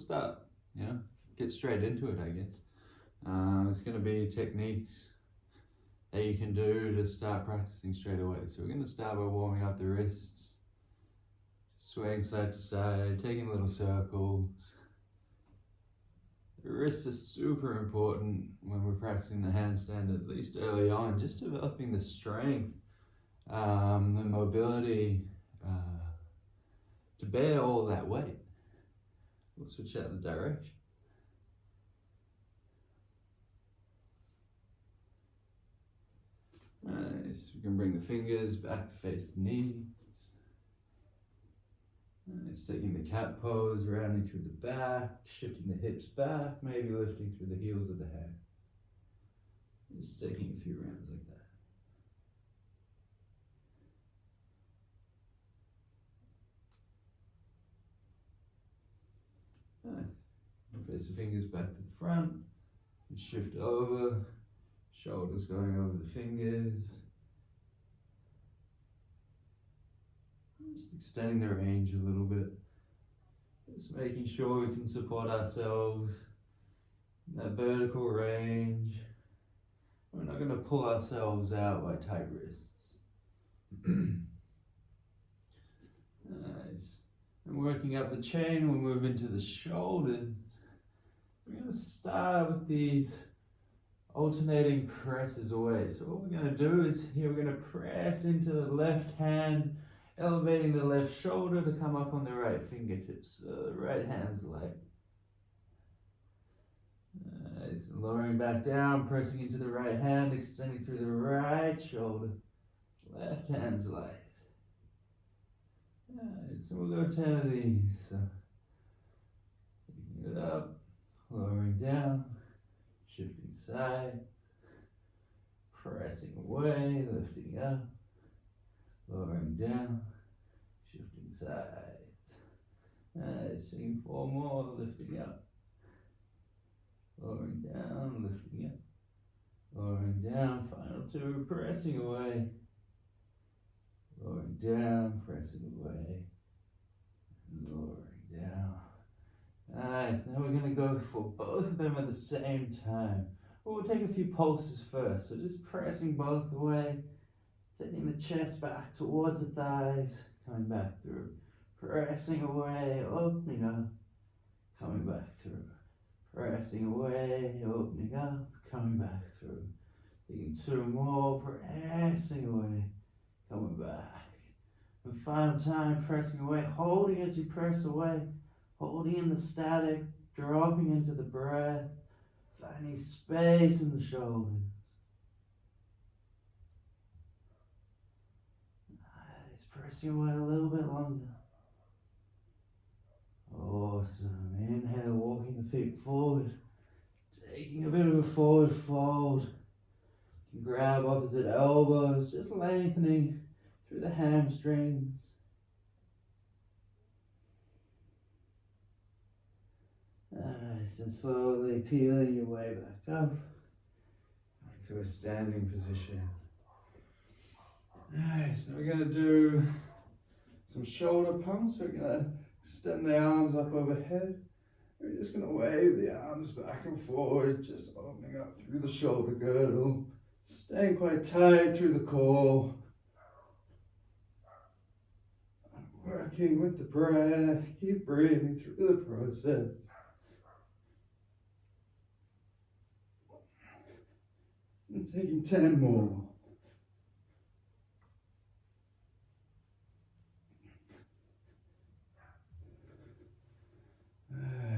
start, get straight into it, I guess. It's going to be techniques that you can do to start practicing straight away. So we're going to start by warming up the wrists, swaying side to side, taking little circles. The wrists are super important when we're practicing the handstand, at least early on, just developing the strength, the mobility, to bear all that weight. We'll switch out the direction. Nice. We can bring the fingers back to face the knees. Nice. Taking the cat pose, rounding through the back, shifting the hips back, maybe lifting through the heels of the hands. Just taking a few rounds like that. Nice. Face the fingers back to the front and shift over. Shoulders going over the fingers. Just extending the range a little bit. Just making sure we can support ourselves in that vertical range. We're not going to pull ourselves out by tight wrists. Nice. And working up the chain, we'll move into the shoulders. We're going to start with these alternating presses away. So what we're going to do is here we're going to press into the left hand, elevating the left shoulder to come up on the right fingertips. So the right hand's light. Nice. Lowering back down, pressing into the right hand, extending through the right shoulder. Left hand's light. Nice. So we'll go 10 of these. So picking it up, lowering down, shifting sides, pressing away, lifting up, lowering down, shifting sides. Nice. Singing 4 more, lifting up, lowering down, lifting up, lowering down. Final 2, pressing away, lowering down, pressing away, and lowering down. Nice, now we're going to go for both of them at the same time. We'll take a few pulses first, so just pressing both away, taking the chest back towards the thighs, coming back through, pressing away, opening up, coming back through, pressing away, opening up, coming back through. Taking 2 more, pressing away, coming back. And final time, pressing away, holding as you press away. Holding in the static, dropping into the breath, finding space in the shoulders. Nice, pressing away a little bit longer. Awesome. Inhale, walking the feet forward, taking a bit of a forward fold. You can grab opposite elbows, just lengthening through the hamstrings. Nice, and slowly peeling your way back up to a standing position. Nice, now we're going to do some shoulder pumps. We're going to extend the arms up overhead. We're just going to wave the arms back and forward, just opening up through the shoulder girdle, staying quite tight through the core. Working with the breath, keep breathing through the process. And taking 10 more.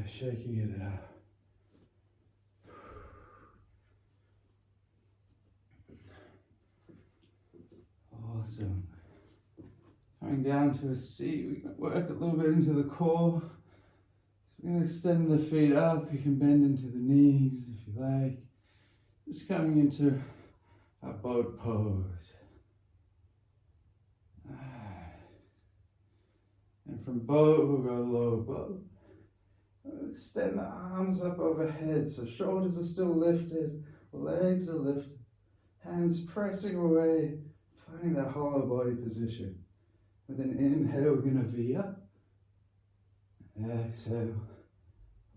Shaking it out. Awesome. Coming down to a seat, we worked a little bit into the core. So we're going to extend the feet up. You can bend into the knees if you like. Just coming into a boat pose. And from boat, we'll go low boat. We'll extend the arms up overhead so shoulders are still lifted, legs are lifted, hands pressing away, finding that hollow body position. With an inhale, we're going to V up. Exhale,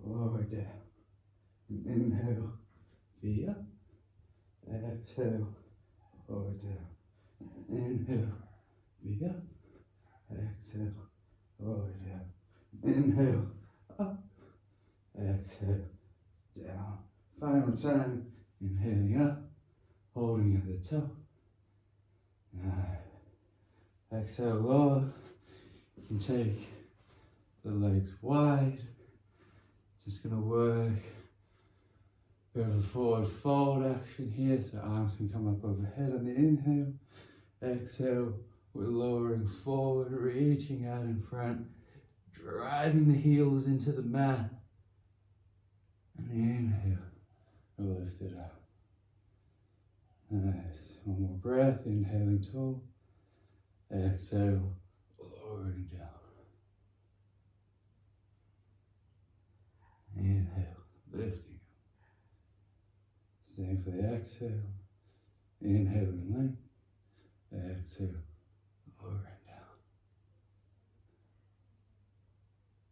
lower down. Inhale, feet up. Exhale, lower down. Inhale, feet up. Exhale, lower down. Inhale, up. Exhale, down. Final time, inhaling up, holding at the top. Exhale, lower. You can take the legs wide. Just gonna work a bit of a forward fold action here, so arms can come up overhead on the inhale. Exhale, we're lowering forward, reaching out in front, driving the heels into the mat. And the inhale, lift it up. Nice. One more breath, inhaling tall. Exhale, lowering down. Inhale, lifting. Same for the exhale. Inhaling length. Exhale, lowering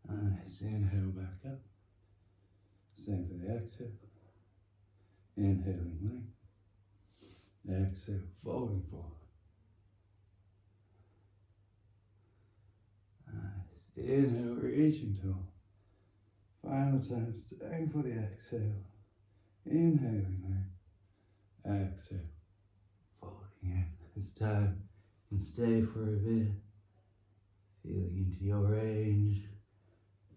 down. Nice. Inhale back up. Same for the exhale. Inhaling length. Exhale, folding forward. Nice. Inhale, reaching tall. Final time, staying for the exhale. Inhaling length. Exhale, folding in. This time, you can stay for a bit. Feeling into your range.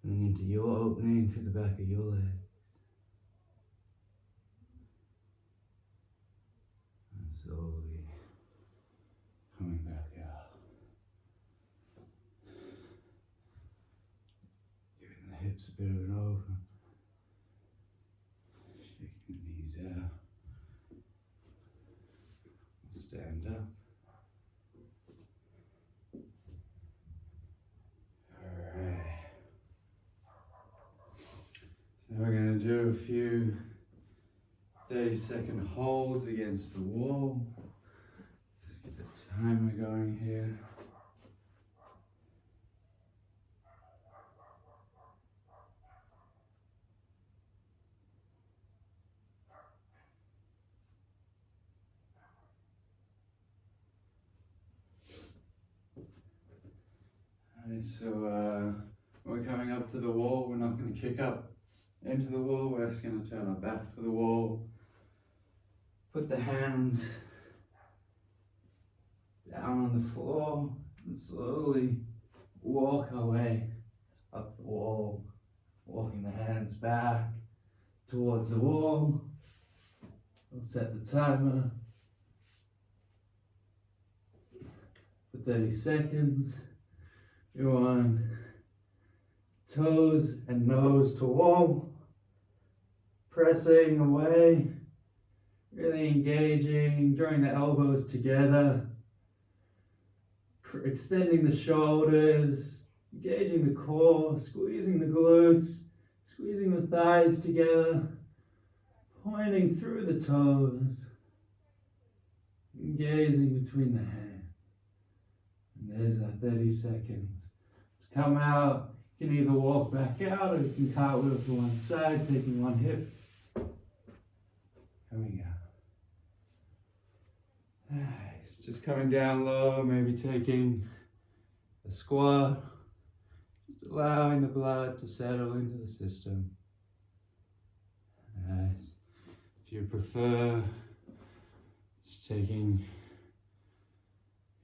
Feeling into your opening through the back of your legs. And slowly coming back out. Giving the hips a bit of an open. Shaking the knees out. Stand up. Alright. So we're going to do a few 30-second holds against the wall. Let's get the timer going here. So we're coming up to the wall. We're not going to kick up into the wall. We're just going to turn our back to the wall. Put the hands down on the floor and slowly walk our way up the wall. Walking the hands back towards the wall. We'll set the timer for 30 seconds. You're on toes and nose to wall, pressing away, really engaging, drawing the elbows together, extending the shoulders, engaging the core, squeezing the glutes, squeezing the thighs together, pointing through the toes, gazing between the hands. And there's our 30 seconds. To come out, you can either walk back out or you can cartwheel to one side, taking one hip. Coming out. Nice. Just coming down low, maybe taking a squat. Just allowing the blood to settle into the system. Nice. If you prefer, just taking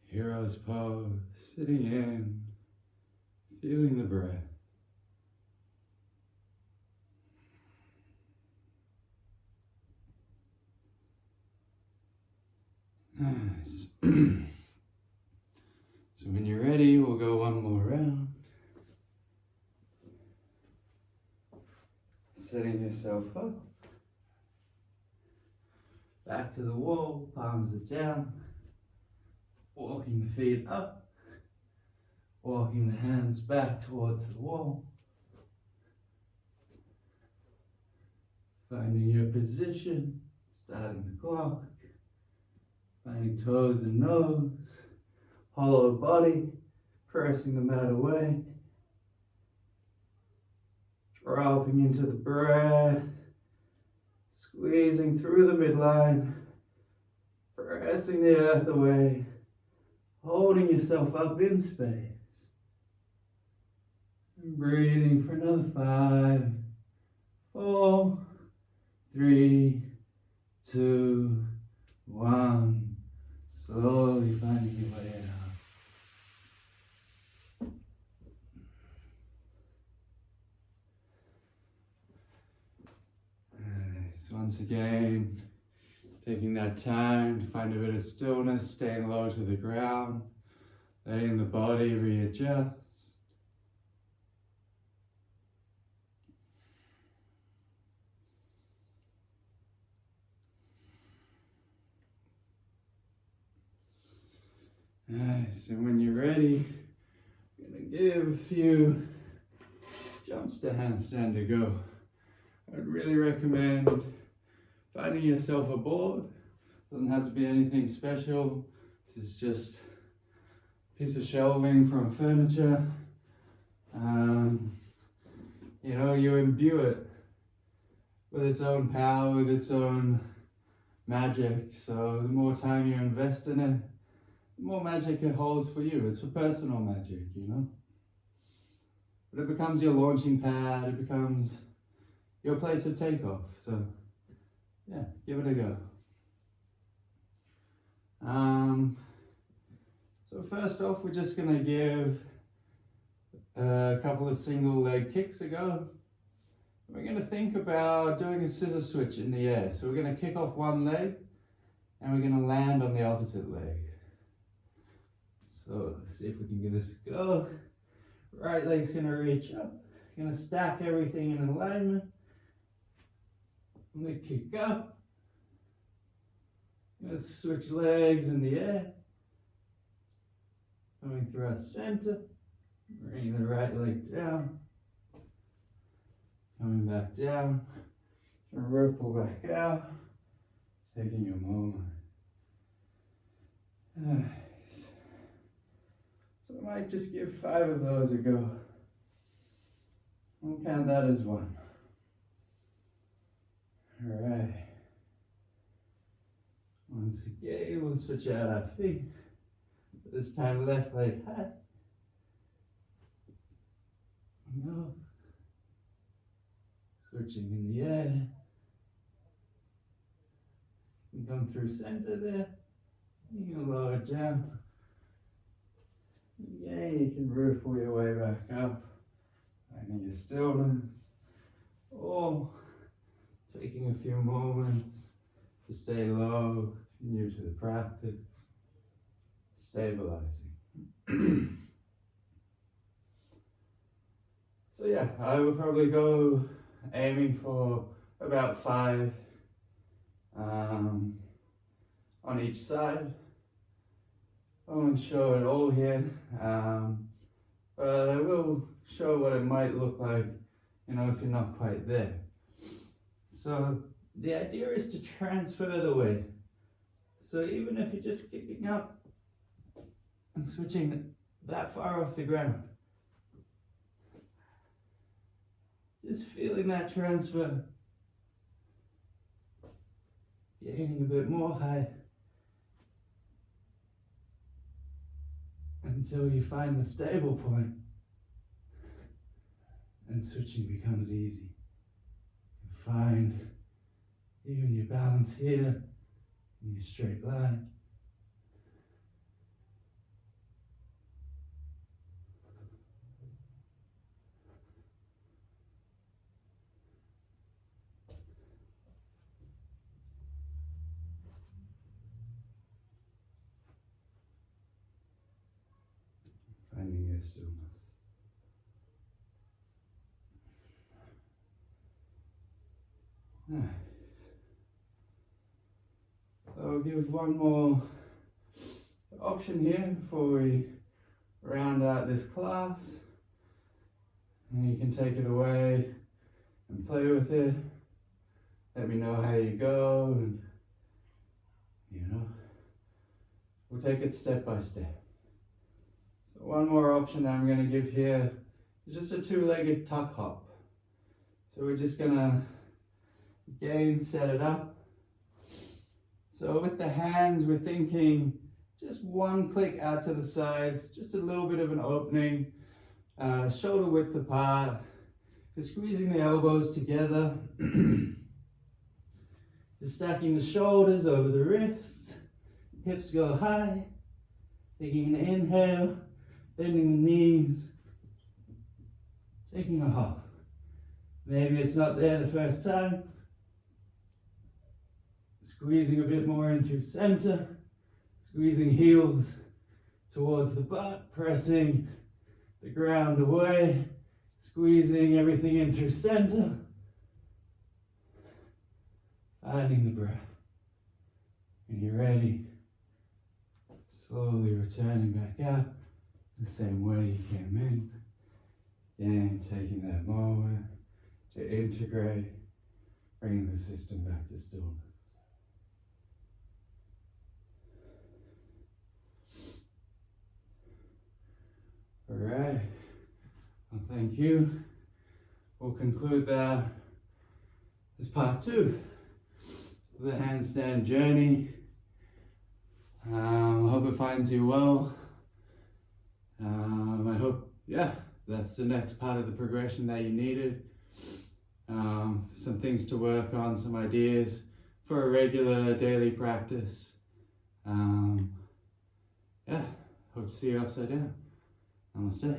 hero's pose, sitting in, feeling the breath. Nice. So when you're ready, we'll go one more round. Setting yourself up. Back to the wall, palms are down. Walking the feet up. Walking the hands back towards the wall. Finding your position, starting the clock. Finding toes and nose. Hollow body, pressing the mat away. dropping into the breath, squeezing through the midline, pressing the earth away, holding yourself up in space. And breathing for another 5, 4, 3, 2, 1. Slowly finding your way out. So once again, taking that time to find a bit of stillness, staying low to the ground, letting the body readjust. Nice, and when you're ready, I'm going to give a few jumps to handstand to go. I'd really recommend finding yourself a board. Doesn't have to be anything special. This is just a piece of shelving from furniture. You know, you imbue it with its own power, with its own magic. So the more time you invest in it, the more magic it holds for you. It's for personal magic, you know. But it becomes your launching pad, it becomes your place of takeoff. So yeah, give it a go. So first off, we're just gonna give a couple of single leg kicks a go. We're gonna think about doing a scissor switch in the air. So we're gonna kick off one leg and we're gonna land on the opposite leg. So let's see if we can give this a go. Right leg's gonna reach up. Gonna stack everything in alignment. I'm gonna kick up. Gonna switch legs in the air. Coming through our center. Bringing the right leg down. Coming back down. Gonna ripple back out. Taking a moment. So I might just give 5 of those a go. We'll count that as 1. Alright. Once again, we'll switch out our feet. This time left leg high. No. Switching in the air. You come through center there. You can lower it down. Yeah, you can ripple your way back up. Finding your stillness. Or taking a few moments to stay low, new to the practice. Stabilizing. So yeah, I would probably go aiming for about 5 on each side. I won't show it all here, but I will show what it might look like, you know, if you're not quite there. So the idea is to transfer the weight. So even if you're just kicking up and switching that far off the ground, just feeling that transfer, gaining a bit more height until you find the stable point, and switching becomes easy. You find even your balance here in your straight line. Finding your stillness. Nice. So I'll give one more option here before we round out this class. And you can take it away and play with it. Let me know how you go, and you know, we'll take it step by step. So one more option that I'm going to give here is just a 2-legged tuck hop. So we're just gonna again set it up. So with the hands, we're thinking just one click out to the sides, just a little bit of an opening, shoulder width apart. We're squeezing the elbows together. Just stacking the shoulders over the wrists, hips go high, taking an inhale, bending the knees, taking a half. Maybe it's not there the first time. Squeezing a bit more in through center, squeezing heels towards the butt, pressing the ground away, squeezing everything in through center, finding the breath. When you're ready, slowly returning back out the same way you came in. Again, taking that moment to integrate, bringing the system back to stillness. All right, well, thank you. We'll conclude that as part 2 of the handstand journey. I hope it finds you well. I hope, that's the next part of the progression that you needed. Some things to work on, some ideas for a regular daily practice. Hope to see you upside down. Namaste.